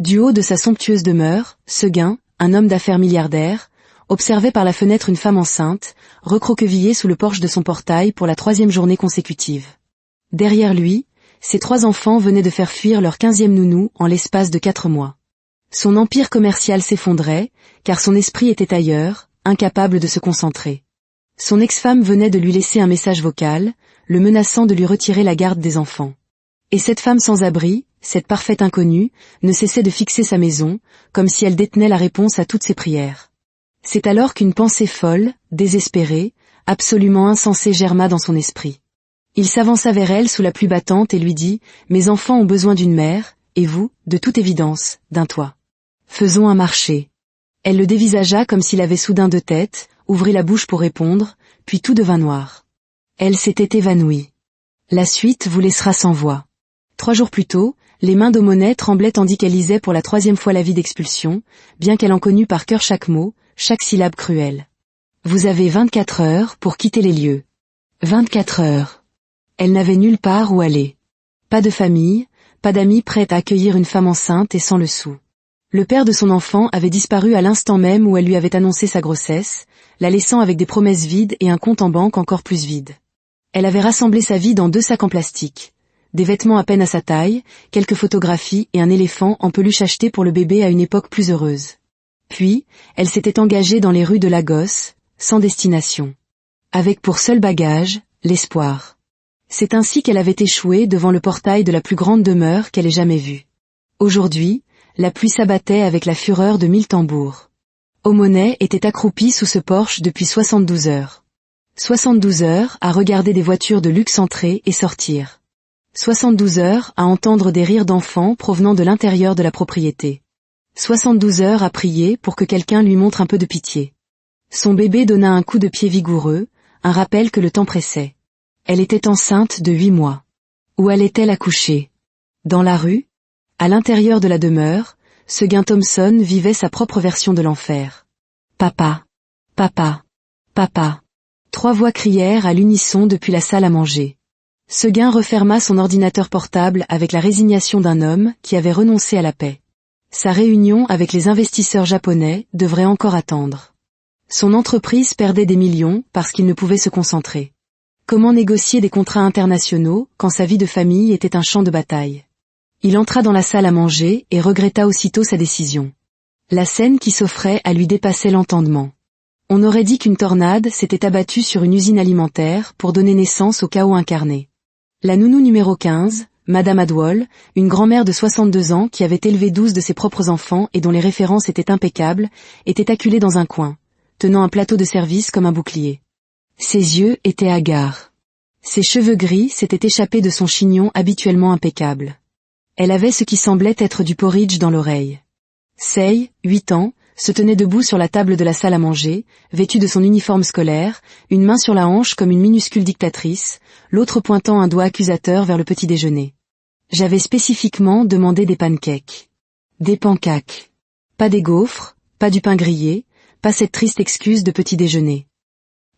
Du haut de sa somptueuse demeure, Seguin, un homme d'affaires milliardaire, observait par la fenêtre une femme enceinte, recroquevillée sous le porche de son portail pour la 3e journée consécutive. Derrière lui, ses 3 enfants venaient de faire fuir leur 15e nounou en l'espace de 4 mois. Son empire commercial s'effondrait, car son esprit était ailleurs, incapable de se concentrer. Son ex-femme venait de lui laisser un message vocal, le menaçant de lui retirer la garde des enfants. Et cette femme sans abri, cette parfaite inconnue, ne cessait de fixer sa maison, comme si elle détenait la réponse à toutes ses prières. C'est alors qu'une pensée folle, désespérée, absolument insensée germa dans son esprit. Il s'avança vers elle sous la pluie battante et lui dit « Mes enfants ont besoin d'une mère, et vous, de toute évidence, d'un toit. Faisons un marché. » Elle le dévisagea comme s'il avait soudain 2 têtes, ouvrit la bouche pour répondre, puis tout devint noir. Elle s'était évanouie. La suite vous laissera sans voix. 3 jours plus tôt, les mains d'Aumonnet tremblaient tandis qu'elle lisait pour la 3e fois l'avis d'expulsion, bien qu'elle en connût par cœur chaque mot, chaque syllabe cruelle. Vous avez 24 heures pour quitter les lieux. 24 heures. Elle n'avait nulle part où aller. Pas de famille, pas d'amis prêts à accueillir une femme enceinte et sans le sou. Le père de son enfant avait disparu à l'instant même où elle lui avait annoncé sa grossesse, la laissant avec des promesses vides et un compte en banque encore plus vide. Elle avait rassemblé sa vie dans 2 sacs en plastique. Des vêtements à peine à sa taille, quelques photographies et un éléphant en peluche acheté pour le bébé à une époque plus heureuse. Puis, elle s'était engagée dans les rues de Lagos, sans destination. Avec pour seul bagage, l'espoir. C'est ainsi qu'elle avait échoué devant le portail de la plus grande demeure qu'elle ait jamais vue. Aujourd'hui, la pluie s'abattait avec la fureur de 1000 tambours. Aumonnet était accroupi sous ce porche depuis 72 heures. 72 heures à regarder des voitures de luxe entrer et sortir. 72 heures à entendre des rires d'enfants provenant de l'intérieur de la propriété. 72 heures à prier pour que quelqu'un lui montre un peu de pitié. Son bébé donna un coup de pied vigoureux, un rappel que le temps pressait. Elle était enceinte de 8 mois. Où allait-elle accoucher? Dans la rue? À l'intérieur de la demeure, Seguin Thompson vivait sa propre version de l'enfer. Papa. Papa. Papa. 3 voix crièrent à l'unisson depuis la salle à manger. Seguin referma son ordinateur portable avec la résignation d'un homme qui avait renoncé à la paix. Sa réunion avec les investisseurs japonais devrait encore attendre. Son entreprise perdait des millions parce qu'il ne pouvait se concentrer. Comment négocier des contrats internationaux quand sa vie de famille était un champ de bataille? Il entra dans la salle à manger et regretta aussitôt sa décision. La scène qui s'offrait à lui dépassait l'entendement. On aurait dit qu'une tornade s'était abattue sur une usine alimentaire pour donner naissance au chaos incarné. La nounou numéro 15, Madame Adwall, une grand-mère de 62 ans qui avait élevé 12 de ses propres enfants et dont les références étaient impeccables, était acculée dans un coin, tenant un plateau de service comme un bouclier. Ses yeux étaient hagards. Ses cheveux gris s'étaient échappés de son chignon habituellement impeccable. Elle avait ce qui semblait être du porridge dans l'oreille. Sei, 8 ans, se tenait debout sur la table de la salle à manger, vêtue de son uniforme scolaire, une main sur la hanche comme une minuscule dictatrice, l'autre pointant un doigt accusateur vers le petit déjeuner. J'avais spécifiquement demandé des pancakes. Des pancaques. Pas des gaufres, pas du pain grillé, pas cette triste excuse de petit déjeuner.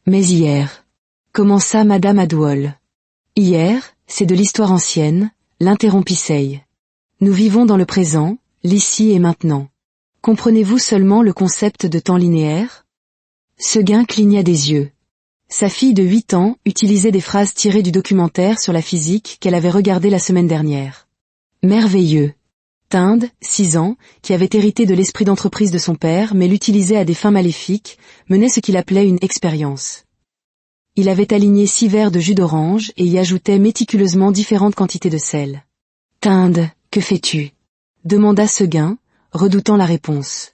Mais hier. Commença Madame Adwall. Hier, c'est de l'histoire ancienne, l'interrompit Sei. Nous vivons dans le présent, l'ici et maintenant. Comprenez-vous seulement le concept de temps linéaire? Seguin cligna des yeux. Sa fille de 8 ans utilisait des phrases tirées du documentaire sur la physique qu'elle avait regardé la semaine dernière. Merveilleux. Tinde, 6 ans, qui avait hérité de l'esprit d'entreprise de son père mais l'utilisait à des fins maléfiques, menait ce qu'il appelait une expérience. Il avait aligné 6 verres de jus d'orange et y ajoutait méticuleusement différentes quantités de sel. Tinde, que fais-tu? Demanda Seguin, redoutant la réponse.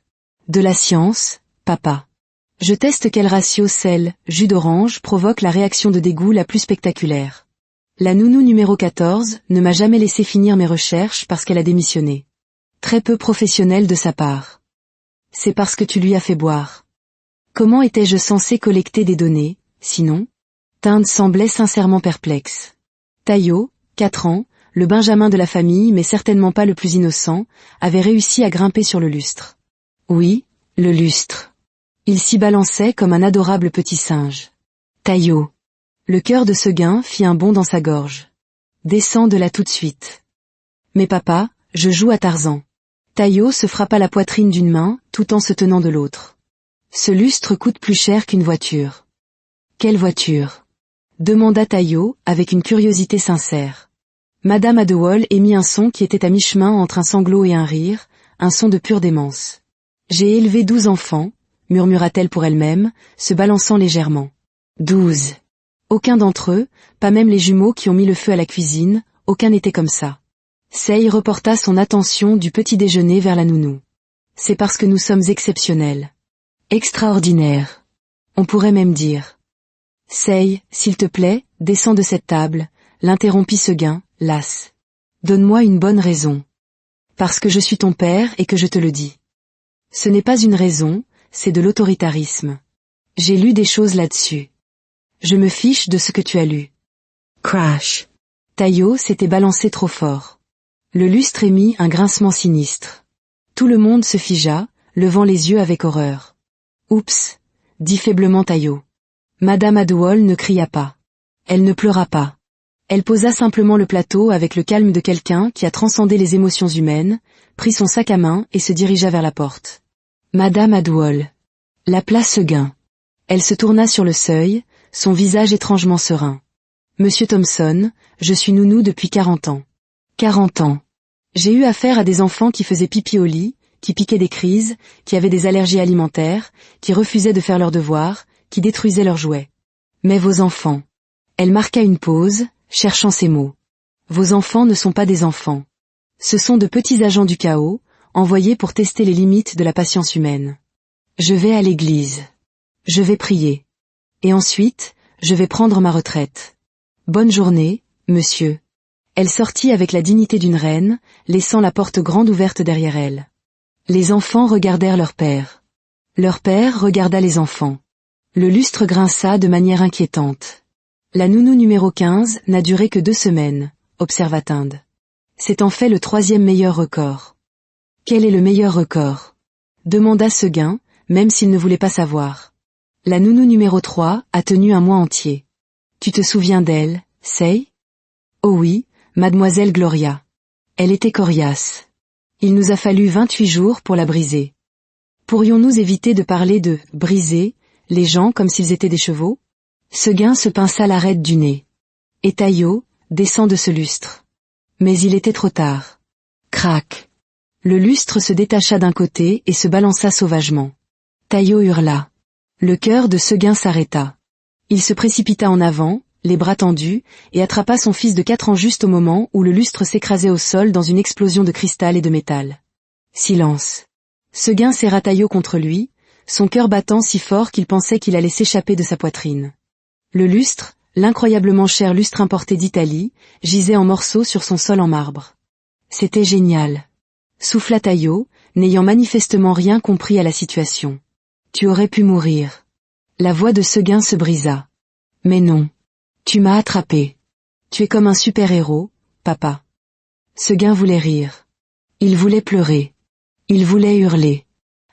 De la science, papa. Je teste quel ratio sel, jus d'orange provoque la réaction de dégoût la plus spectaculaire. La nounou numéro 14 ne m'a jamais laissé finir mes recherches parce qu'elle a démissionné. Très peu professionnel de sa part. C'est parce que tu lui as fait boire. Comment étais-je censé collecter des données, sinon? Tinde semblait sincèrement perplexe. Tayo, 4 ans, le benjamin de la famille mais certainement pas le plus innocent, avait réussi à grimper sur le lustre. Oui, le lustre. Il s'y balançait comme un adorable petit singe. Tayo. Le cœur de Seguin fit un bond dans sa gorge. Descends de là tout de suite. Mais papa, je joue à Tarzan. Taillot se frappa la poitrine d'une main, tout en se tenant de l'autre. Ce lustre coûte plus cher qu'une voiture. Quelle voiture? Demanda Taillot, avec une curiosité sincère. Madame Adewole émit un son qui était à mi-chemin entre un sanglot et un rire, un son de pure démence. J'ai élevé 12 enfants, murmura-t-elle pour elle-même, se balançant légèrement. 12. Aucun d'entre eux, pas même les jumeaux qui ont mis le feu à la cuisine, aucun n'était comme ça. Sei reporta son attention du petit déjeuner vers la nounou. C'est parce que nous sommes exceptionnels. Extraordinaires. On pourrait même dire. Sei, s'il te plaît, descends de cette table, l'interrompit Seguin, las. Donne-moi une bonne raison. Parce que je suis ton père et que je te le dis. Ce n'est pas une raison, c'est de l'autoritarisme. J'ai lu des choses là-dessus. Je me fiche de ce que tu as lu. Crash. Taillot s'était balancé trop fort. Le lustre émit un grincement sinistre. Tout le monde se figea, levant les yeux avec horreur. Oups, dit faiblement Taillot. Madame Adewole ne cria pas. Elle ne pleura pas. Elle posa simplement le plateau avec le calme de quelqu'un qui a transcendé les émotions humaines, prit son sac à main et se dirigea vers la porte. Madame Adewole. L'appela Seguin. Elle se tourna sur le seuil, son visage étrangement serein. Monsieur Thompson, je suis nounou depuis 40 ans. 40 ans. J'ai eu affaire à des enfants qui faisaient pipi au lit, qui piquaient des crises, qui avaient des allergies alimentaires, qui refusaient de faire leurs devoirs, qui détruisaient leurs jouets. Mais vos enfants. Elle marqua une pause, cherchant ses mots. Vos enfants ne sont pas des enfants. Ce sont de petits agents du chaos, envoyés pour tester les limites de la patience humaine. Je vais à l'église. Je vais prier. Et ensuite, je vais prendre ma retraite. Bonne journée, monsieur. Elle sortit avec la dignité d'une reine, laissant la porte grande ouverte derrière elle. Les enfants regardèrent leur père. Leur père regarda les enfants. Le lustre grinça de manière inquiétante. La nounou numéro 15 n'a duré que 2 semaines, observa Tinde. C'est en fait le 3e meilleur record. Quel est le meilleur record? Demanda Seguin, même s'il ne voulait pas savoir. La nounou numéro 3 a tenu un mois entier. Tu te souviens d'elle, Sei? Oh oui, mademoiselle Gloria. Elle était coriace. Il nous a fallu 28 jours pour la briser. Pourrions-nous éviter de parler de « briser » les gens comme s'ils étaient des chevaux? Seguin se pinça l'arête du nez. Et Taillot, descend de ce lustre. Mais il était trop tard. Crac. Le lustre se détacha d'un côté et se balança sauvagement. Taillot hurla. Le cœur de Seguin s'arrêta. Il se précipita en avant, les bras tendus, et attrapa son fils de 4 ans juste au moment où le lustre s'écrasait au sol dans une explosion de cristal et de métal. Silence. Seguin serra Taillot contre lui, son cœur battant si fort qu'il pensait qu'il allait s'échapper de sa poitrine. Le lustre, l'incroyablement cher lustre importé d'Italie, gisait en morceaux sur son sol en marbre. C'était génial. Souffla Taillot, n'ayant manifestement rien compris à la situation. Tu aurais pu mourir. La voix de Seguin se brisa. Mais non. Tu m'as attrapé. Tu es comme un super-héros, papa. Seguin voulait rire. Il voulait pleurer. Il voulait hurler.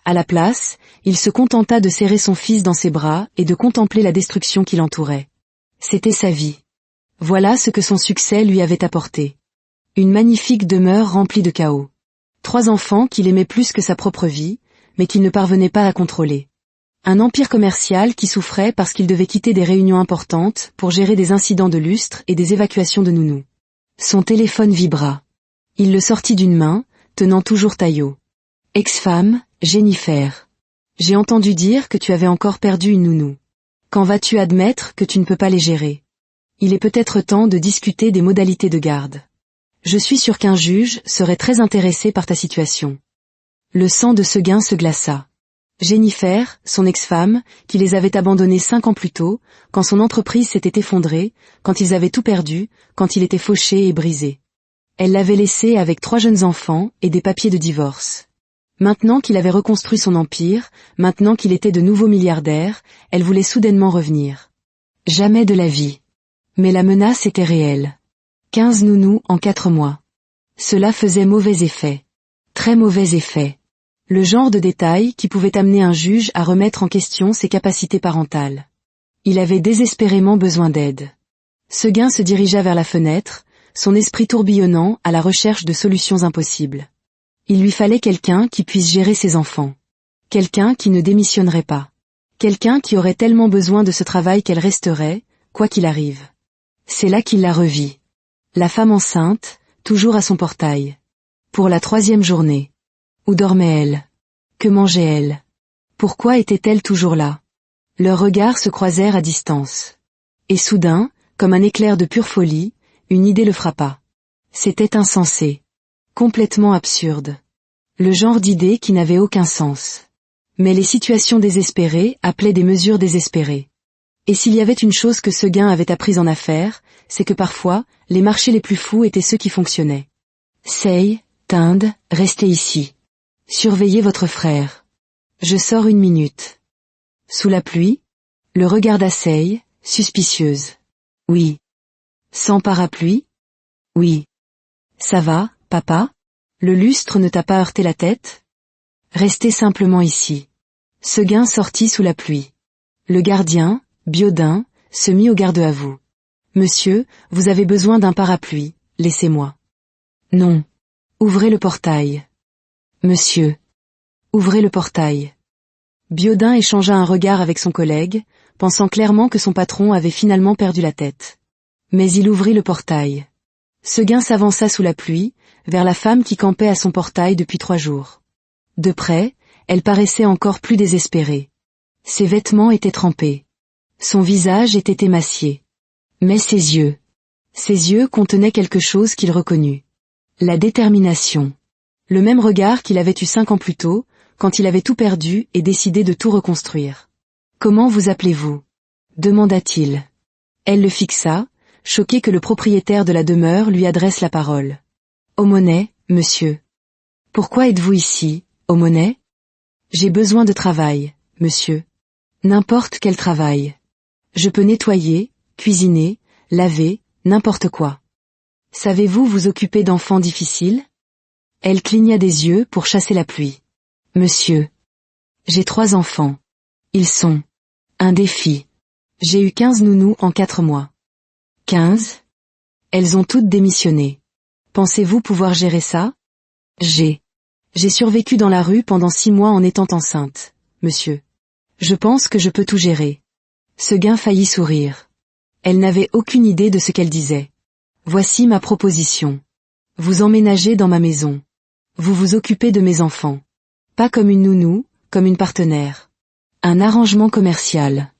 À la place, il se contenta de serrer son fils dans ses bras et de contempler la destruction qui l'entourait. C'était sa vie. Voilà ce que son succès lui avait apporté. Une magnifique demeure remplie de chaos. 3 enfants qu'il aimait plus que sa propre vie, mais qu'il ne parvenait pas à contrôler. Un empire commercial qui souffrait parce qu'il devait quitter des réunions importantes pour gérer des incidents de lustre et des évacuations de nounous. Son téléphone vibra. Il le sortit d'une main, tenant toujours Taillot. Ex-femme, Jennifer. J'ai entendu dire que tu avais encore perdu une nounou. Quand vas-tu admettre que tu ne peux pas les gérer? Il est peut-être temps de discuter des modalités de garde. Je suis sûr qu'un juge serait très intéressé par ta situation. Le sang de Seguin se glaça. Jennifer, son ex-femme, qui les avait abandonnés 5 ans plus tôt, quand son entreprise s'était effondrée, quand ils avaient tout perdu, quand il était fauché et brisé. Elle l'avait laissé avec 3 jeunes enfants et des papiers de divorce. Maintenant qu'il avait reconstruit son empire, maintenant qu'il était de nouveau milliardaire, elle voulait soudainement revenir. Jamais de la vie. Mais la menace était réelle. 15 nounous en 4 mois. Cela faisait mauvais effet. Très mauvais effet. Le genre de détail qui pouvait amener un juge à remettre en question ses capacités parentales. Il avait désespérément besoin d'aide. Seguin se dirigea vers la fenêtre, son esprit tourbillonnant à la recherche de solutions impossibles. Il lui fallait quelqu'un qui puisse gérer ses enfants. Quelqu'un qui ne démissionnerait pas. Quelqu'un qui aurait tellement besoin de ce travail qu'elle resterait, quoi qu'il arrive. C'est là qu'il la revit. La femme enceinte, toujours à son portail. Pour la 3e journée. Où dormait-elle? Que mangeait-elle? Pourquoi était-elle toujours là? Leurs regards se croisèrent à distance. Et soudain, comme un éclair de pure folie, une idée le frappa. C'était insensé. Complètement absurde. Le genre d'idée qui n'avait aucun sens. Mais les situations désespérées appelaient des mesures désespérées. Et s'il y avait une chose que Seguin avait apprise en affaires, c'est que parfois, les marchés les plus fous étaient ceux qui fonctionnaient. Sei, Tinde, restez ici. Surveillez votre frère. Je sors 1 minute. Sous la pluie, le regarda Sei, suspicieuse. Oui. Sans parapluie? Oui. Ça va, papa? Le lustre ne t'a pas heurté la tête? Restez simplement ici. Seguin sortit sous la pluie. Le gardien, Biaudin, se mit au garde à vous. Monsieur, vous avez besoin d'un parapluie, laissez-moi. Non. Ouvrez le portail. Monsieur. Ouvrez le portail. Biaudin échangea un regard avec son collègue, pensant clairement que son patron avait finalement perdu la tête. Mais il ouvrit le portail. Seguin s'avança sous la pluie, vers la femme qui campait à son portail depuis 3 jours. De près, elle paraissait encore plus désespérée. Ses vêtements étaient trempés. Son visage était émacié. Mais ses yeux contenaient quelque chose qu'il reconnut. La détermination. Le même regard qu'il avait eu 5 ans plus tôt, quand il avait tout perdu et décidé de tout reconstruire. « Comment vous appelez-vous » demanda-t-il. Elle le fixa, choquée que le propriétaire de la demeure lui adresse la parole. « Aumonet, monsieur. »« Pourquoi êtes-vous ici, Aumonet ?»« J'ai besoin de travail, monsieur. »« N'importe quel travail. Je peux nettoyer, cuisiner, laver, n'importe quoi. »« Savez-vous vous occuper d'enfants difficiles ?» Elle cligna des yeux pour chasser la pluie. « Monsieur. J'ai 3 enfants. Ils sont un défi. J'ai eu 15 nounous en 4 mois. 15 ? Elles ont toutes démissionné. Pensez-vous pouvoir gérer ça ? J'ai survécu dans la rue pendant 6 mois en étant enceinte, monsieur. Je pense que je peux tout gérer. » Seguin faillit sourire. Elle n'avait aucune idée de ce qu'elle disait. « Voici ma proposition. Vous emménagez dans ma maison. Vous vous occupez de mes enfants. Pas comme une nounou, comme une partenaire. Un arrangement commercial.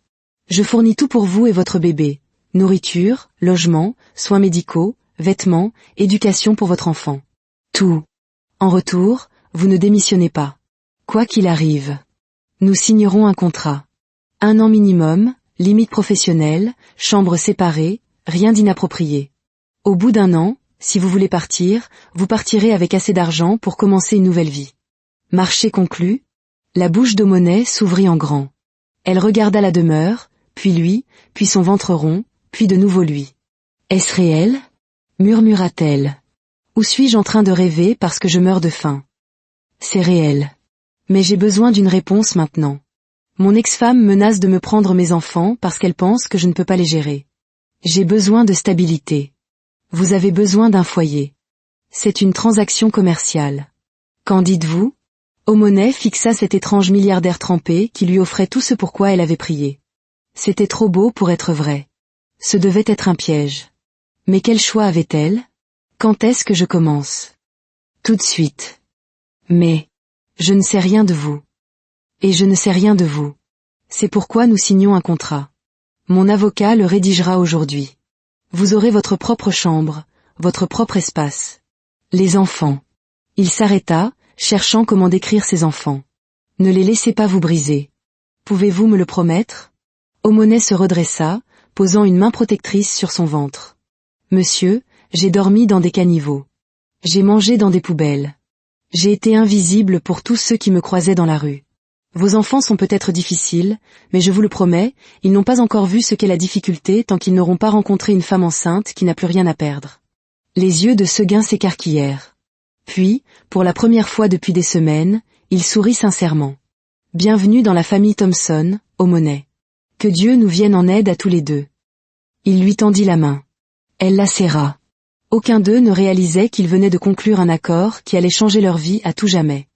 Je fournis tout pour vous et votre bébé. Nourriture, logement, soins médicaux, vêtements, éducation pour votre enfant. Tout. En retour, vous ne démissionnez pas. Quoi qu'il arrive. Nous signerons un contrat. 1 an minimum, limite professionnelle, chambre séparée, rien d'inapproprié. Au bout d'1 an, si vous voulez partir, vous partirez avec assez d'argent pour commencer une nouvelle vie. Marché conclu. La bouche d'Aumonet s'ouvrit en grand. Elle regarda la demeure, puis lui, puis son ventre rond, puis de nouveau lui. « Est-ce réel ?» murmura-t-elle. « Ou suis-je en train de rêver parce que je meurs de faim ?»« C'est réel. Mais j'ai besoin d'une réponse maintenant. Mon ex-femme menace de me prendre mes enfants parce qu'elle pense que je ne peux pas les gérer. J'ai besoin de stabilité. Vous avez besoin d'un foyer. C'est une transaction commerciale. Qu'en dites-vous » Aumonet fixa cet étrange milliardaire trempé qui lui offrait tout ce pourquoi elle avait prié. C'était trop beau pour être vrai. Ce devait être un piège. Mais quel choix avait-elle ? Quand est-ce que je commence ? Tout de suite. Mais, je ne sais rien de vous. Et je ne sais rien de vous. C'est pourquoi nous signons un contrat. Mon avocat le rédigera aujourd'hui. Vous aurez votre propre chambre, votre propre espace. Les enfants. Il s'arrêta, cherchant comment décrire ses enfants. Ne les laissez pas vous briser. Pouvez-vous me le promettre ? Aumonet se redressa, posant une main protectrice sur son ventre. Monsieur, j'ai dormi dans des caniveaux. J'ai mangé dans des poubelles. J'ai été invisible pour tous ceux qui me croisaient dans la rue. Vos enfants sont peut-être difficiles, mais je vous le promets, ils n'ont pas encore vu ce qu'est la difficulté tant qu'ils n'auront pas rencontré une femme enceinte qui n'a plus rien à perdre. Les yeux de Seguin s'écarquillèrent. Puis, pour la première fois depuis des semaines, il sourit sincèrement. Bienvenue dans la famille Thompson, Aumonet. Que Dieu nous vienne en aide à tous les deux. Il lui tendit la main. Elle la serra. Aucun d'eux ne réalisait qu'ils venaient de conclure un accord qui allait changer leur vie à tout jamais.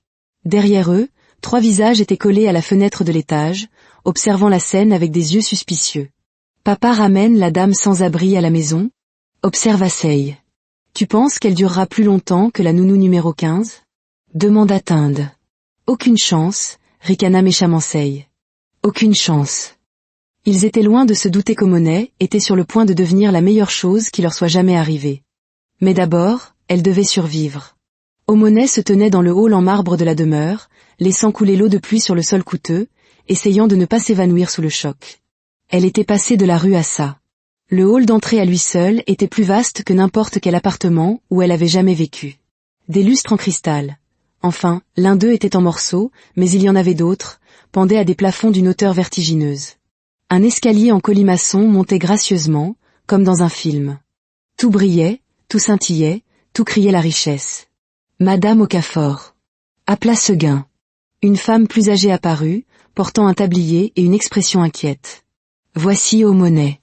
Derrière eux, 3 visages étaient collés à la fenêtre de l'étage, observant la scène avec des yeux suspicieux. Papa ramène la dame sans abri à la maison? Observa Sei. Tu penses qu'elle durera plus longtemps que la nounou numéro 15? Demanda Tinde. Aucune chance, ricana méchamment Sei. Aucune chance. Ils étaient loin de se douter qu'Omone était sur le point de devenir la meilleure chose qui leur soit jamais arrivée. Mais d'abord, elle devait survivre. Omone se tenait dans le hall en marbre de la demeure, laissant couler l'eau de pluie sur le sol coûteux, essayant de ne pas s'évanouir sous le choc. Elle était passée de la rue à ça. Le hall d'entrée à lui seul était plus vaste que n'importe quel appartement où elle avait jamais vécu. Des lustres en cristal. Enfin, l'un d'eux était en morceaux, mais il y en avait d'autres, pendaient à des plafonds d'une hauteur vertigineuse. Un escalier en colimaçon montait gracieusement, comme dans un film. Tout brillait, tout scintillait, tout criait la richesse. Madame Okafor. Appela Seguin. Une femme plus âgée apparut, portant un tablier et une expression inquiète. Voici Omone.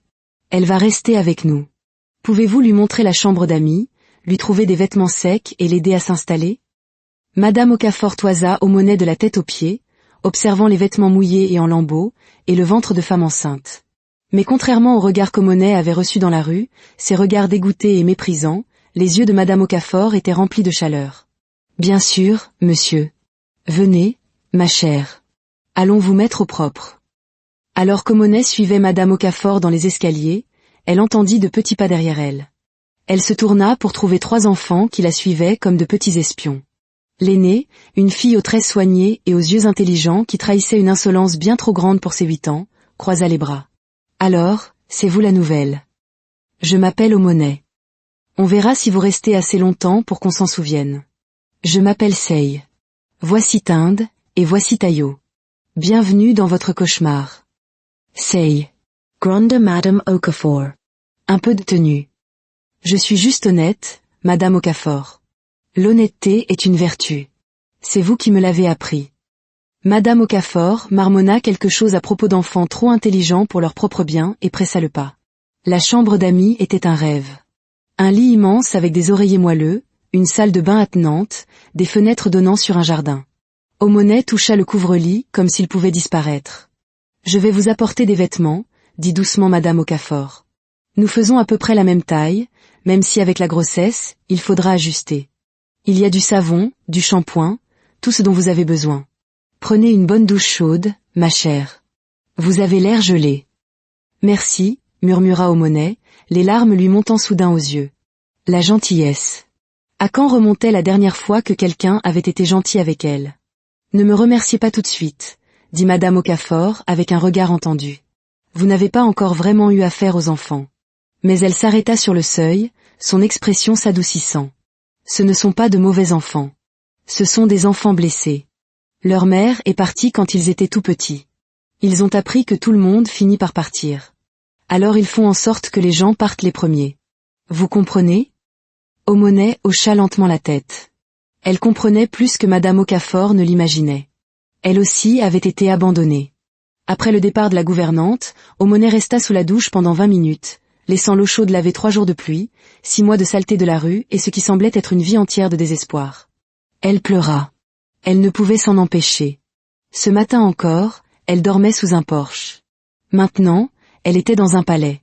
Elle va rester avec nous. Pouvez-vous lui montrer la chambre d'amis, lui trouver des vêtements secs et l'aider à s'installer? Madame Okafor toisa Omone de la tête aux pieds, observant les vêtements mouillés et en lambeaux, et le ventre de femme enceinte. Mais contrairement au regard qu'Omone avait reçu dans la rue, ses regards dégoûtés et méprisants, les yeux de Madame Okafor étaient remplis de chaleur. Bien sûr, monsieur. Venez, ma chère. Allons vous mettre au propre. Alors qu'Omone suivait Madame Okafor dans les escaliers, elle entendit de petits pas derrière elle. Elle se tourna pour trouver 3 enfants qui la suivaient comme de petits espions. L'aînée, une fille aux traits soignés et aux yeux intelligents qui trahissait une insolence bien trop grande pour ses 8 ans, croisa les bras. Alors, c'est vous la nouvelle. Je m'appelle Omone. On verra si vous restez assez longtemps pour qu'on s'en souvienne. Je m'appelle Sei. Voici Tinde, et voici Tayo. Bienvenue dans votre cauchemar. Sei. Grande Madame Okafor. Un peu de tenue. Je suis juste honnête, Madame Okafor. L'honnêteté est une vertu. C'est vous qui me l'avez appris. Madame Okafor marmonna quelque chose à propos d'enfants trop intelligents pour leur propre bien et pressa le pas. La chambre d'amis était un rêve. Un lit immense avec des oreillers moelleux, une salle de bain attenante, des fenêtres donnant sur un jardin. Omone toucha le couvre-lit comme s'il pouvait disparaître. Je vais vous apporter des vêtements, dit doucement Madame Okafor. Nous faisons à peu près la même taille, même si avec la grossesse, il faudra ajuster. Il y a du savon, du shampoing, tout ce dont vous avez besoin. Prenez une bonne douche chaude, ma chère. Vous avez l'air gelée. Merci, murmura Omone, les larmes lui montant soudain aux yeux. La gentillesse. À quand remontait la dernière fois que quelqu'un avait été gentil avec elle? Ne me remerciez pas tout de suite, dit Madame Okafor avec un regard entendu. Vous n'avez pas encore vraiment eu affaire aux enfants. Mais elle s'arrêta sur le seuil, son expression s'adoucissant. Ce ne sont pas de mauvais enfants. Ce sont des enfants blessés. Leur mère est partie quand ils étaient tout petits. Ils ont appris que tout le monde finit par partir. Alors ils font en sorte que les gens partent les premiers. Vous comprenez? Omone hocha lentement la tête. Elle comprenait plus que Madame Okafor ne l'imaginait. Elle aussi avait été abandonnée. Après le départ de la gouvernante, Omone resta sous la douche pendant 20 minutes, laissant l'eau chaude laver 3 jours de pluie, 6 mois de saleté de la rue et ce qui semblait être une vie entière de désespoir. Elle pleura. Elle ne pouvait s'en empêcher. Ce matin encore, elle dormait sous un porche. Maintenant, elle était dans un palais.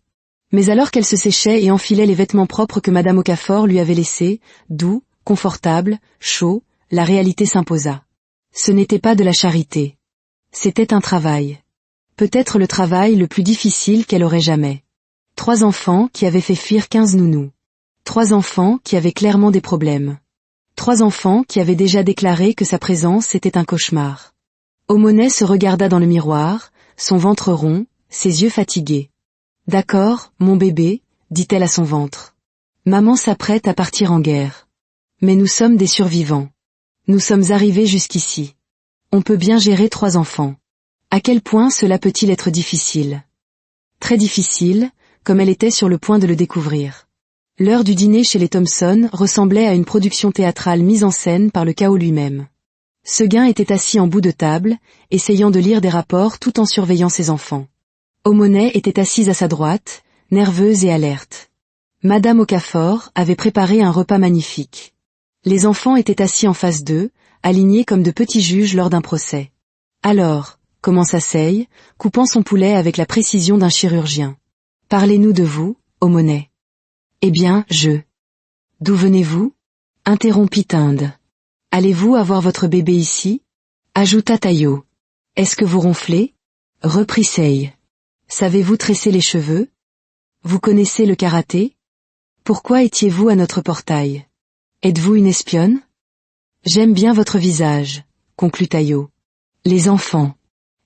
Mais alors qu'elle se séchait et enfilait les vêtements propres que Madame Okafor lui avait laissés, doux, confortables, chauds, la réalité s'imposa. Ce n'était pas de la charité. C'était un travail. Peut-être le travail le plus difficile qu'elle aurait jamais. 3 enfants qui avaient fait fuir 15 nounous. 3 enfants qui avaient clairement des problèmes. 3 enfants qui avaient déjà déclaré que sa présence était un cauchemar. Omone se regarda dans le miroir, son ventre rond, ses yeux fatigués. « D'accord, mon bébé, dit-elle à son ventre. Maman s'apprête à partir en guerre. Mais nous sommes des survivants. Nous sommes arrivés jusqu'ici. On peut bien gérer 3 enfants. À quel point cela peut-il être difficile? Très difficile, comme elle était sur le point de le découvrir. L'heure du dîner chez les Thompson ressemblait à une production théâtrale mise en scène par le chaos lui-même. Seguin était assis en bout de table, essayant de lire des rapports tout en surveillant ses enfants. Omone était assise à sa droite, nerveuse et alerte. Madame Okafor avait préparé un repas magnifique. Les enfants étaient assis en face d'eux, alignés comme de petits juges lors d'un procès. Alors, commença Sei, coupant son poulet avec la précision d'un chirurgien. Parlez-nous de vous, Omonet. Eh bien, D'où venez-vous? Interrompit Tinde. Allez-vous avoir votre bébé ici? Ajouta Tayo. Est-ce que vous ronflez? Reprit Sei. Savez-vous tresser les cheveux? Vous connaissez le karaté? Pourquoi étiez-vous à notre portail? Êtes-vous une espionne? J'aime bien votre visage, conclut Tayo. Les enfants.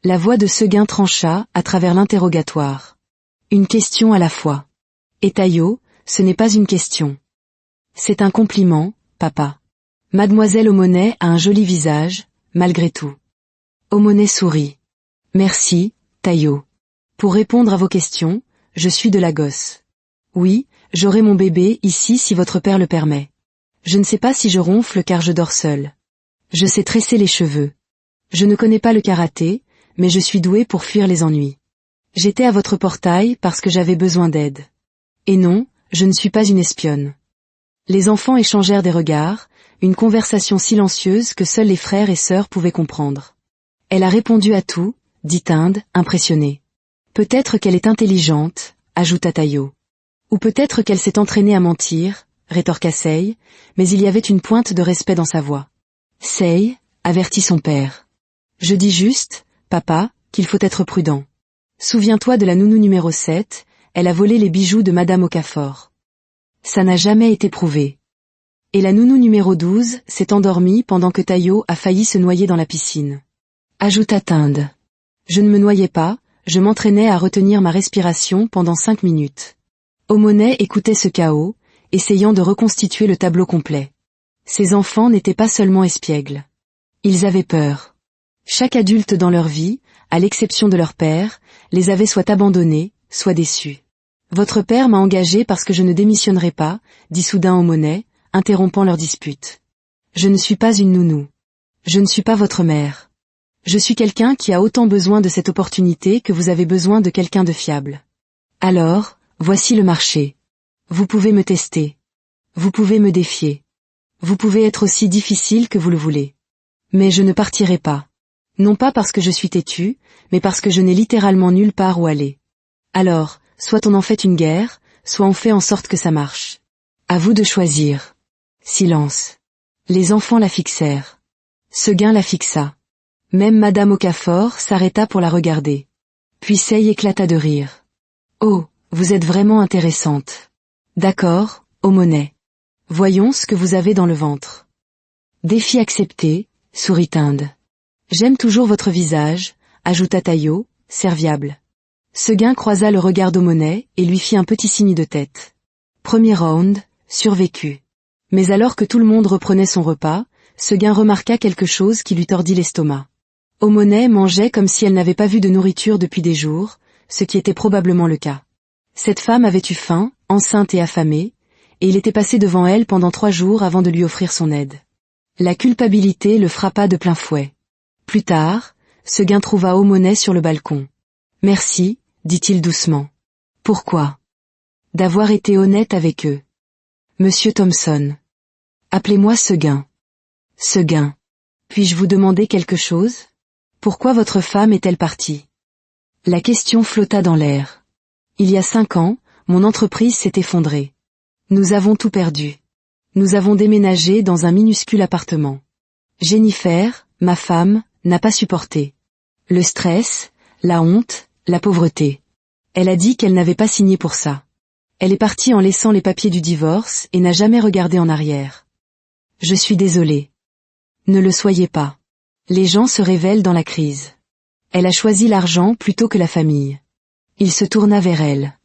La voix de Seguin trancha à travers l'interrogatoire. Une question à la fois. Et Tayo, ce n'est pas une question. C'est un compliment, papa. Mademoiselle Omonet a un joli visage, malgré tout. Omonet sourit. Merci, Tayo. Pour répondre à vos questions, je suis de Lagos. Oui, j'aurai mon bébé ici si votre père le permet. Je ne sais pas si je ronfle car je dors seul. Je sais tresser les cheveux. Je ne connais pas le karaté, mais je suis douée pour fuir les ennuis. J'étais à votre portail parce que j'avais besoin d'aide. Et non, je ne suis pas une espionne. Les enfants échangèrent des regards, une conversation silencieuse que seuls les frères et sœurs pouvaient comprendre. Elle a répondu à tout, dit Tinde, impressionnée. Peut-être qu'elle est intelligente, ajouta Tayo. Ou peut-être qu'elle s'est entraînée à mentir, rétorqua Sei, mais il y avait une pointe de respect dans sa voix. Sei, avertit son père. Je dis juste, papa, qu'il faut être prudent. Souviens-toi de la nounou numéro 7, elle a volé les bijoux de Madame Okafor. Ça n'a jamais été prouvé. Et la nounou numéro 12 s'est endormie pendant que Tayo a failli se noyer dans la piscine. Ajouta Tinde. Je ne me noyais pas, je m'entraînais à retenir ma respiration pendant 5 minutes. Omonet écoutait ce chaos, essayant de reconstituer le tableau complet. Ces enfants n'étaient pas seulement espiègles. Ils avaient peur. Chaque adulte dans leur vie, à l'exception de leur père, les avait soit abandonnés, soit déçus. Votre père m'a engagé parce que je ne démissionnerai pas, dit soudain Omonet, interrompant leur dispute. Je ne suis pas une nounou. Je ne suis pas votre mère. Je suis quelqu'un qui a autant besoin de cette opportunité que vous avez besoin de quelqu'un de fiable. Alors, voici le marché. Vous pouvez me tester. Vous pouvez me défier. Vous pouvez être aussi difficile que vous le voulez. Mais je ne partirai pas. Non pas parce que je suis têtu, mais parce que je n'ai littéralement nulle part où aller. Alors, soit on en fait une guerre, soit on fait en sorte que ça marche. À vous de choisir. Silence. Les enfants la fixèrent. Seguin la fixa. Même Madame Okafor s'arrêta pour la regarder. Puis Sei éclata de rire. Oh, vous êtes vraiment intéressante. D'accord, Omonet. Voyons ce que vous avez dans le ventre. Défi accepté, sourit Tinde. J'aime toujours votre visage, ajouta Tayo, serviable. Seguin croisa le regard d'Omonet et lui fit un petit signe de tête. Premier round, survécu. Mais alors que tout le monde reprenait son repas, Seguin remarqua quelque chose qui lui tordit l'estomac. Omonet mangeait comme si elle n'avait pas vu de nourriture depuis des jours, ce qui était probablement le cas. Cette femme avait eu faim, enceinte et affamée, et il était passé devant elle pendant 3 jours avant de lui offrir son aide. La culpabilité le frappa de plein fouet. Plus tard, Seguin trouva Omonet sur le balcon. « Merci, dit-il doucement. Pourquoi? D'avoir été honnête avec eux. Monsieur Thompson. Appelez-moi Seguin. Seguin. Puis-je vous demander quelque chose? Pourquoi votre femme est-elle partie? La question flotta dans l'air. Il y a 5 ans, mon entreprise s'est effondrée. Nous avons tout perdu. Nous avons déménagé dans un minuscule appartement. Jennifer, ma femme, n'a pas supporté. Le stress, la honte, la pauvreté. Elle a dit qu'elle n'avait pas signé pour ça. Elle est partie en laissant les papiers du divorce et n'a jamais regardé en arrière. Je suis désolée. Ne le soyez pas. Les gens se révèlent dans la crise. Elle a choisi l'argent plutôt que la famille. Il se tourna vers elle.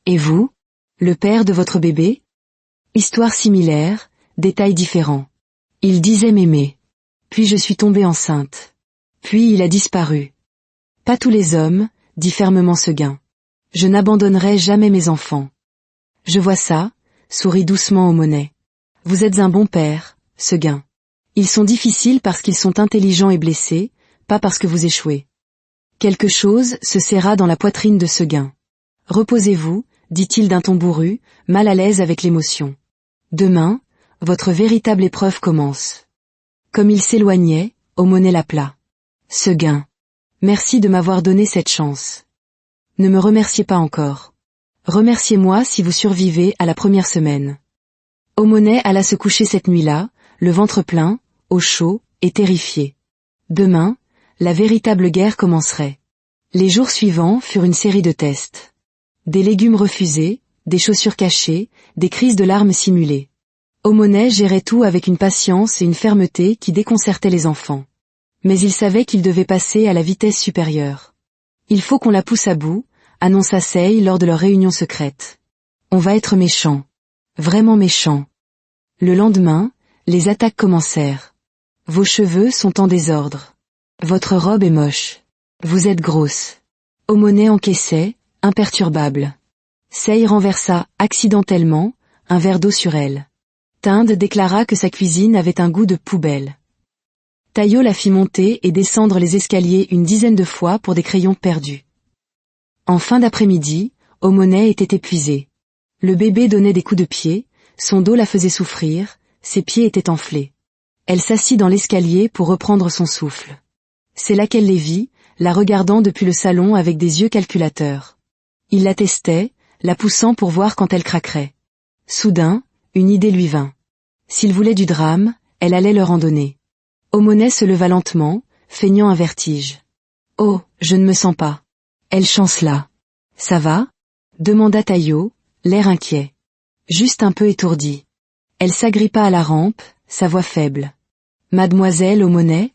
Et vous? Le père de votre bébé? Histoire similaire, détails différents. Il disait m'aimer. Puis je suis tombée enceinte. Puis il a disparu. Pas tous les hommes, dit fermement Seguin. Je n'abandonnerai jamais mes enfants. Je vois ça, sourit doucement Omonet. Vous êtes un bon père, Seguin. Ils sont difficiles parce qu'ils sont intelligents et blessés, pas parce que vous échouez. Quelque chose se serra dans la poitrine de Seguin. Reposez-vous, dit-il d'un ton bourru, mal à l'aise avec l'émotion. Demain, votre véritable épreuve commence. Comme il s'éloignait, Omoné l'appela. Seguin. Merci de m'avoir donné cette chance. Ne me remerciez pas encore. Remerciez-moi si vous survivez à la première semaine. Omoné alla se coucher cette nuit-là, le ventre plein, au chaud, et terrifié. Demain, la véritable guerre commencerait. Les jours suivants furent une série de tests. Des légumes refusés, des chaussures cachées, des crises de larmes simulées. Omoné gérait tout avec une patience et une fermeté qui déconcertaient les enfants. Mais il savait qu'il devait passer à la vitesse supérieure. Il faut qu'on la pousse à bout, annonça Sei lors de leur réunion secrète. On va être méchant. Vraiment méchant. Le lendemain, les attaques commencèrent. Vos cheveux sont en désordre. Votre robe est moche. Vous êtes grosse. Omoné encaissait, imperturbable. Sei renversa, accidentellement, un verre d'eau sur elle. Tinde déclara que sa cuisine avait un goût de poubelle. Tayo la fit monter et descendre les escaliers une dizaine de fois pour des crayons perdus. En fin d'après-midi, Omoné était épuisée. Le bébé donnait des coups de pied, son dos la faisait souffrir, ses pieds étaient enflés. Elle s'assit dans l'escalier pour reprendre son souffle. C'est là qu'elle les vit, la regardant depuis le salon avec des yeux calculateurs. Il la testait, la poussant pour voir quand elle craquerait. Soudain, une idée lui vint. S'ils voulaient du drame, elle allait leur en donner. Omoné se leva lentement, feignant un vertige. « Oh, je ne me sens pas. » Elle chancela. « Ça va ?» demanda Tayo, l'air inquiet. Juste un peu étourdie. Elle s'agrippa à la rampe, sa voix faible. « Mademoiselle Omoné ?»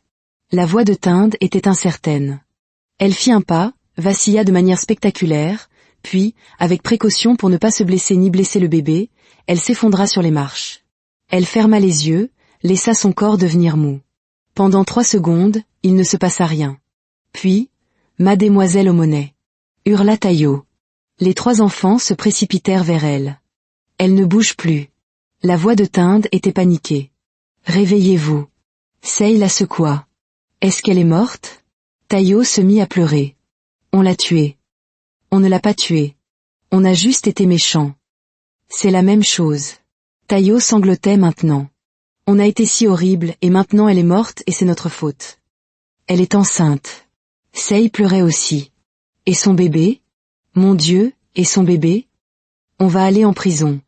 La voix de Tinde était incertaine. Elle fit un pas, vacilla de manière spectaculaire, puis, avec précaution pour ne pas se blesser ni blesser le bébé, elle s'effondra sur les marches. Elle ferma les yeux, laissa son corps devenir mou. Pendant 3 secondes, il ne se passa rien. Puis, « Mademoiselle Omoné » hurla Tayo. Les 3 enfants se précipitèrent vers elle. Elle ne bouge plus. La voix de Tinde était paniquée. « Réveillez-vous. » Sei la secoua. « Est-ce qu'elle est morte ?» Tayo se mit à pleurer. « On l'a tuée. » »« On ne l'a pas tuée. On a juste été méchants. » »« C'est la même chose. » Tayo sanglotait maintenant. « On a été si horrible et maintenant elle est morte et c'est notre faute. » »« Elle est enceinte. » Sei pleurait aussi. « Et son bébé ? Mon Dieu, et son bébé ? On va aller en prison. »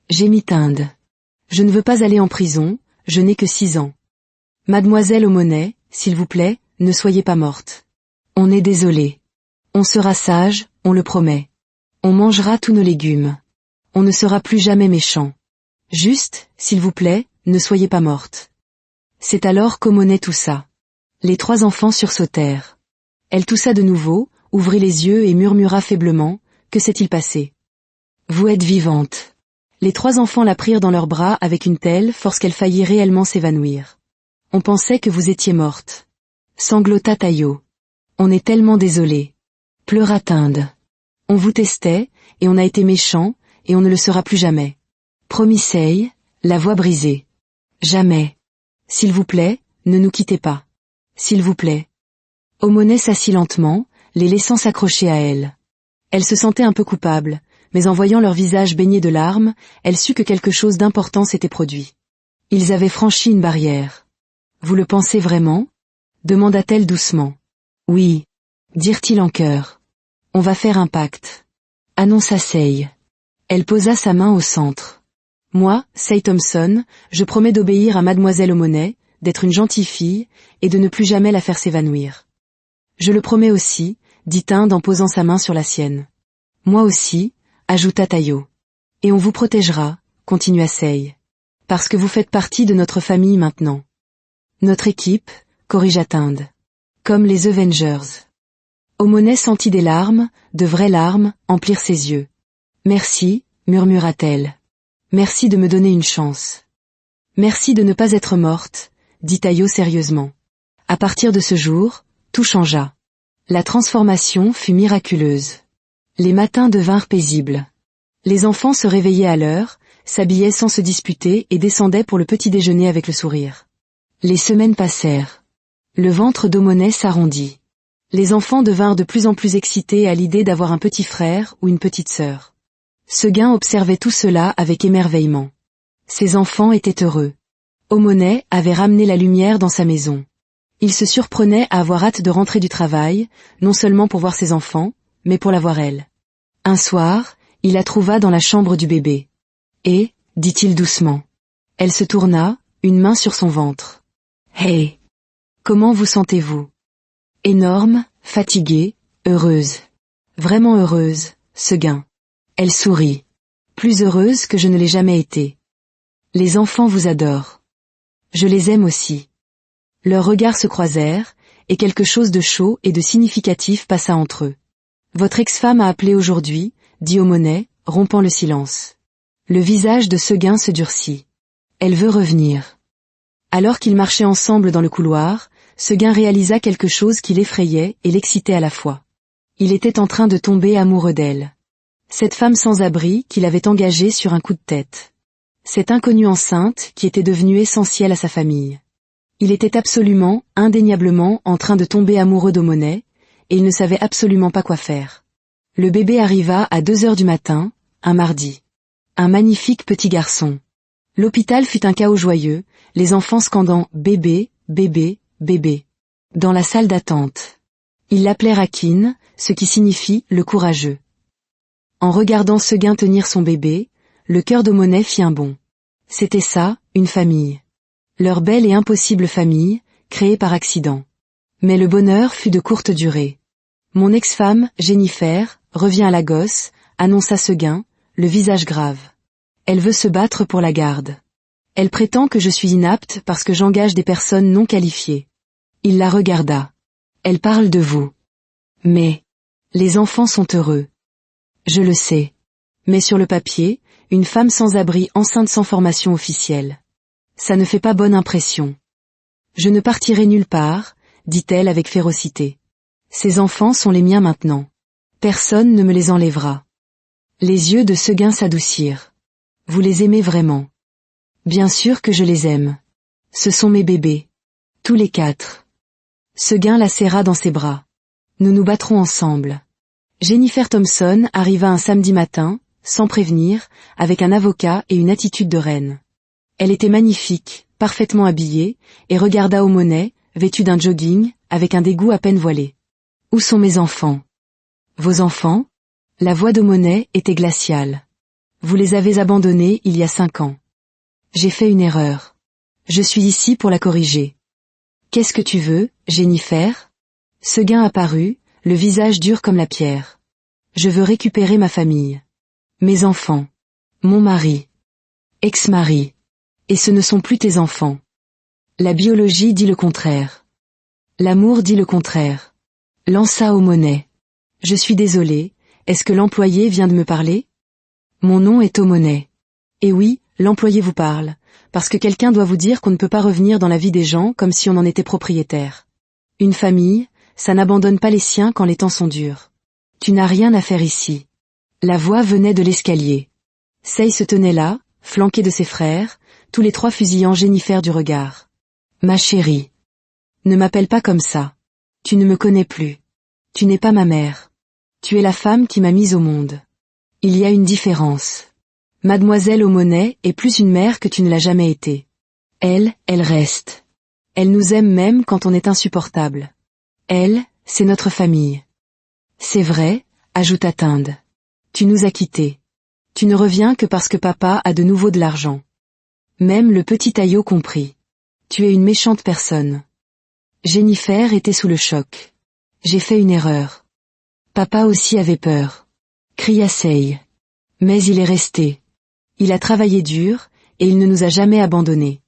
Gémit Tinde. « Je ne veux pas aller en prison, je n'ai que 6 ans. » « Mademoiselle Omoné, s'il vous plaît, ne soyez pas morte. On est désolé. On sera sage, on le promet. On mangera tous nos légumes. On ne sera plus jamais méchant. Juste, s'il vous plaît, ne soyez pas morte. » C'est alors qu'Omoné toussa. Les 3 enfants sursautèrent. Elle toussa de nouveau, ouvrit les yeux et murmura faiblement, « Que s'est-il passé ?»« Vous êtes vivante. » Les 3 enfants la prirent dans leurs bras avec une telle force qu'elle faillit réellement s'évanouir. « On pensait que vous étiez morte. » Sanglota Tayo. « On est tellement désolé. » Pleura Tinde. « On vous testait, et on a été méchants, et on ne le sera plus jamais. » Promis Sei, la voix brisée. « Jamais. S'il vous plaît, ne nous quittez pas. S'il vous plaît. » Omoné s'assit lentement, les laissant s'accrocher à elle. Elle se sentait un peu coupable, mais en voyant leur visage baigné de larmes, elle sut que quelque chose d'important s'était produit. Ils avaient franchi une barrière. « Vous le pensez vraiment ?» demanda-t-elle doucement. « Oui, » dirent-ils en chœur. « On va faire un pacte. » Annonça Sei. Elle posa sa main au centre. « Moi, Sei Thompson, je promets d'obéir à Mademoiselle Omoné, d'être une gentille fille, et de ne plus jamais la faire s'évanouir. »« Je le promets aussi, » dit Tinde en posant sa main sur la sienne. « Moi aussi, » ajouta Tayo. « Et on vous protégera, » continua Sei. « Parce que vous faites partie de notre famille maintenant. » Notre équipe, corrigea Tinde. Comme les Avengers. Omoné sentit des larmes, de vraies larmes, emplir ses yeux. Merci, murmura-t-elle. Merci de me donner une chance. Merci de ne pas être morte, dit Tayo sérieusement. À partir de ce jour, tout changea. La transformation fut miraculeuse. Les matins devinrent paisibles. Les enfants se réveillaient à l'heure, s'habillaient sans se disputer et descendaient pour le petit déjeuner avec le sourire. Les semaines passèrent. Le ventre d'Omoné s'arrondit. Les enfants devinrent de plus en plus excités à l'idée d'avoir un petit frère ou une petite sœur. Seguin observait tout cela avec émerveillement. Ses enfants étaient heureux. Aumonet avait ramené la lumière dans sa maison. Il se surprenait à avoir hâte de rentrer du travail, non seulement pour voir ses enfants, mais pour la voir elle. Un soir, il la trouva dans la chambre du bébé. Et, dit-il doucement. Elle se tourna, une main sur son ventre. « Hey! Comment vous sentez-vous » ? Énorme, fatiguée, heureuse. Vraiment heureuse, Seguin. Elle sourit. Plus heureuse que je ne l'ai jamais été. Les enfants vous adorent. Je les aime aussi. Leurs regards se croisèrent, et quelque chose de chaud et de significatif passa entre eux. Votre ex-femme a appelé aujourd'hui, dit Aumonet, rompant le silence. Le visage de Seguin se durcit. Elle veut revenir. Alors qu'ils marchaient ensemble dans le couloir, Seguin réalisa quelque chose qui l'effrayait et l'excitait à la fois. Il était en train de tomber amoureux d'elle. Cette femme sans abri qu'il avait engagée sur un coup de tête. Cette inconnue enceinte qui était devenue essentielle à sa famille. Il était absolument, indéniablement en train de tomber amoureux d'Aumonet, et il ne savait absolument pas quoi faire. Le bébé arriva à 2 heures du matin, un mardi. Un magnifique petit garçon. L'hôpital fut un chaos joyeux, les enfants scandant « bébé, bébé, bébé » dans la salle d'attente. Ils l'appelaient Rakin, ce qui signifie « le courageux ». En regardant Seguin tenir son bébé, le cœur d'Aumonet fit un bond. C'était ça, une famille. Leur belle et impossible famille, créée par accident. Mais le bonheur fut de courte durée. Mon ex-femme, Jennifer, revient à la gosse, annonça Seguin, le visage grave. Elle veut se battre pour la garde. Elle prétend que je suis inapte parce que j'engage des personnes non qualifiées. Il la regarda. Elle parle de vous. Mais, les enfants sont heureux. Je le sais. Mais sur le papier, une femme sans abri enceinte sans formation officielle. Ça ne fait pas bonne impression. Je ne partirai nulle part, dit-elle avec férocité. Ces enfants sont les miens maintenant. Personne ne me les enlèvera. Les yeux de Seguin s'adoucirent. Vous les aimez vraiment? Bien sûr que je les aime. Ce sont mes bébés. Tous les 4. Seguin la serra dans ses bras. Nous nous battrons ensemble. Jennifer Thompson arriva un samedi matin, sans prévenir, avec un avocat et une attitude de reine. Elle était magnifique, parfaitement habillée, et regarda Aumonet, vêtu d'un jogging, avec un dégoût à peine voilé. Où sont mes enfants? Vos enfants? La voix d'Aumonet était glaciale. Vous les avez abandonnés il y a 5 ans. J'ai fait une erreur. Je suis ici pour la corriger. Qu'est-ce que tu veux, Jennifer? Seguin apparut, le visage dur comme la pierre. Je veux récupérer ma famille. Mes enfants. Mon mari. Ex-mari. Et ce ne sont plus tes enfants. La biologie dit le contraire. L'amour dit le contraire. Lança Aumonet. Je suis désolé, est-ce que l'employé vient de me parler? Mon nom est Aumonet. Et oui, l'employé vous parle, parce que quelqu'un doit vous dire qu'on ne peut pas revenir dans la vie des gens comme si on en était propriétaire. Une famille, ça n'abandonne pas les siens quand les temps sont durs. Tu n'as rien à faire ici. La voix venait de l'escalier. Sei se tenait là, flanqué de ses frères, tous les 3 fusillant Jennifer du regard. Ma chérie. Ne m'appelle pas comme ça. Tu ne me connais plus. Tu n'es pas ma mère. Tu es la femme qui m'a mise au monde. Il y a une différence. Mademoiselle Aumonet est plus une mère que tu ne l'as jamais été. Elle reste. Elle nous aime même quand on est insupportable. Elle, c'est notre famille. C'est vrai, ajouta Tinde. Tu nous as quittés. Tu ne reviens que parce que papa a de nouveau de l'argent. Même le petit Ayo comprit. Tu es une méchante personne. Jennifer était sous le choc. J'ai fait une erreur. Papa aussi avait peur. Cria Sei. Mais il est resté. Il a travaillé dur, et il ne nous a jamais abandonnés.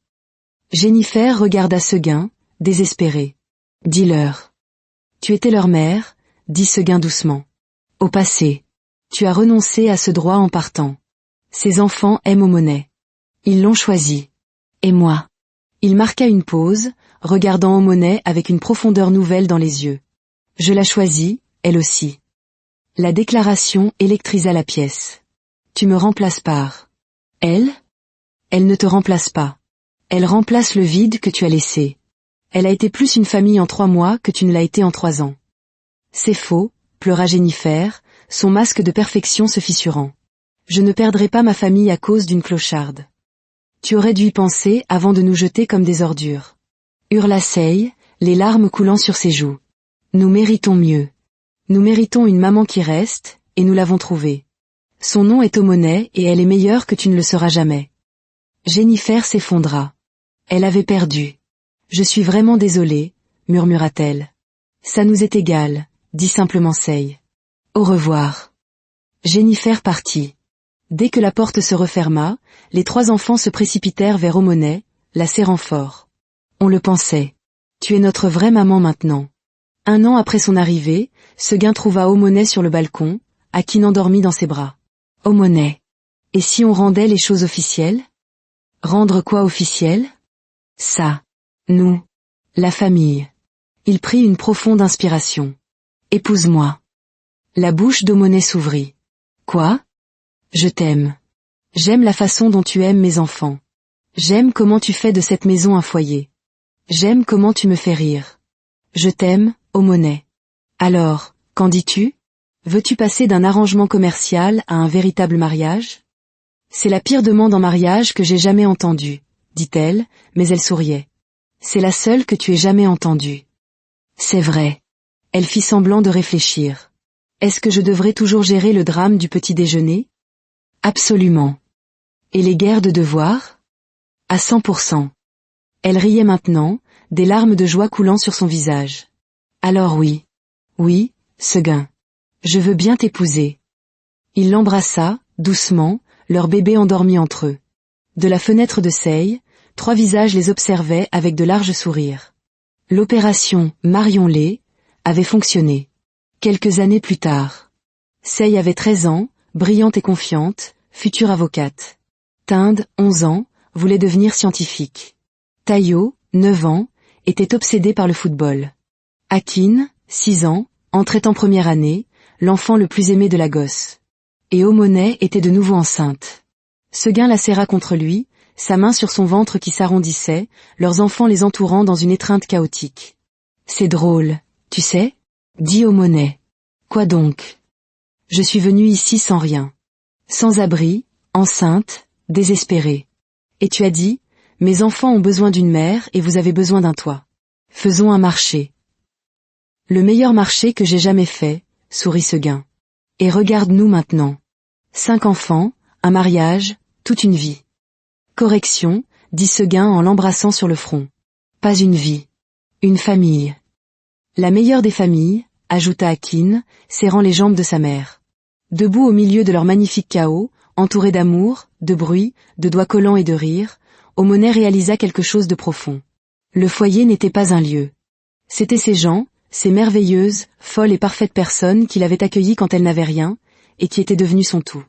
Jennifer regarda Seguin, désespérée. Dis-leur. Tu étais leur mère, dit Seguin doucement. Au passé. Tu as renoncé à ce droit en partant. Ces enfants aiment Aumonet. Ils l'ont choisi. Et moi? Il marqua une pause, regardant Aumonet avec une profondeur nouvelle dans les yeux. Je la choisis, elle aussi. La déclaration électrisa la pièce. Tu me remplaces par... Elle? Elle ne te remplace pas. Elle remplace le vide que tu as laissé. Elle a été plus une famille en 3 mois que tu ne l'as été en 3 ans. C'est faux, pleura Jennifer, son masque de perfection se fissurant. Je ne perdrai pas ma famille à cause d'une clocharde. Tu aurais dû y penser avant de nous jeter comme des ordures. Hurla Sei, les larmes coulant sur ses joues. Nous méritons mieux. Nous méritons une maman qui reste, et nous l'avons trouvée. Son nom est Omonet et elle est meilleure que tu ne le seras jamais. Jennifer s'effondra. Elle avait perdu. Je suis vraiment désolée, murmura-t-elle. Ça nous est égal, dit simplement Sei. Au revoir. Jennifer partit. Dès que la porte se referma, les 3 enfants se précipitèrent vers Omonet, la serrant fort. On le pensait. Tu es notre vraie maman maintenant. 1 an après son arrivée, Seguin trouva Omonet sur le balcon, Akine endormie dans ses bras. Omonet. Et si on rendait les choses officielles? Rendre quoi officiel? Ça. Nous. La famille. Il prit une profonde inspiration. Épouse-moi. La bouche d'Omonet s'ouvrit. Quoi? Je t'aime. J'aime la façon dont tu aimes mes enfants. J'aime comment tu fais de cette maison un foyer. J'aime comment tu me fais rire. Je t'aime, Omonet. Alors, qu'en dis-tu? Veux-tu passer d'un arrangement commercial à un véritable mariage? C'est la pire demande en mariage que j'ai jamais entendue, dit-elle, mais elle souriait. C'est la seule que tu aies jamais entendue. C'est vrai. Elle fit semblant de réfléchir. Est-ce que je devrais toujours gérer le drame du petit déjeuner? Absolument. Et les guerres de devoir? À 100%. Elle riait maintenant, des larmes de joie coulant sur son visage. Alors oui. Oui, Seguin. Je veux bien t'épouser. Il l'embrassa, doucement, leur bébé endormi entre eux. De la fenêtre de Sei, 3 visages les observaient avec de larges sourires. L'opération « Marions-les » avait fonctionné. Quelques années plus tard. Sei avait 13 ans, brillante et confiante, future avocate. Tinde, 11 ans, voulait devenir scientifique. Tayo, 9 ans, était obsédé par le football. Akine, 6 ans, entrait en première année, l'enfant le plus aimé de la gosse. Et Omonet était de nouveau enceinte. Seguin la serra contre lui, sa main sur son ventre qui s'arrondissait, leurs enfants les entourant dans une étreinte chaotique. C'est drôle, tu sais? Dit Omonet. Quoi donc? Je suis venue ici sans rien. Sans abri, enceinte, désespérée. Et tu as dit, mes enfants ont besoin d'une mère et vous avez besoin d'un toit. Faisons un marché. Le meilleur marché que j'ai jamais fait, sourit Seguin. Et regarde-nous maintenant. 5 enfants, un mariage, toute une vie. Correction, dit Seguin en l'embrassant sur le front. Pas une vie. Une famille. La meilleure des familles, ajouta Akine, serrant les jambes de sa mère. Debout au milieu de leur magnifique chaos, entouré d'amour, de bruit, de doigts collants et de rire, Omonet réalisa quelque chose de profond. Le foyer n'était pas un lieu. C'étaient ces gens, ces merveilleuses, folles et parfaites personnes qu'il avait accueillies quand elle n'avait rien, et qui étaient devenues son tout.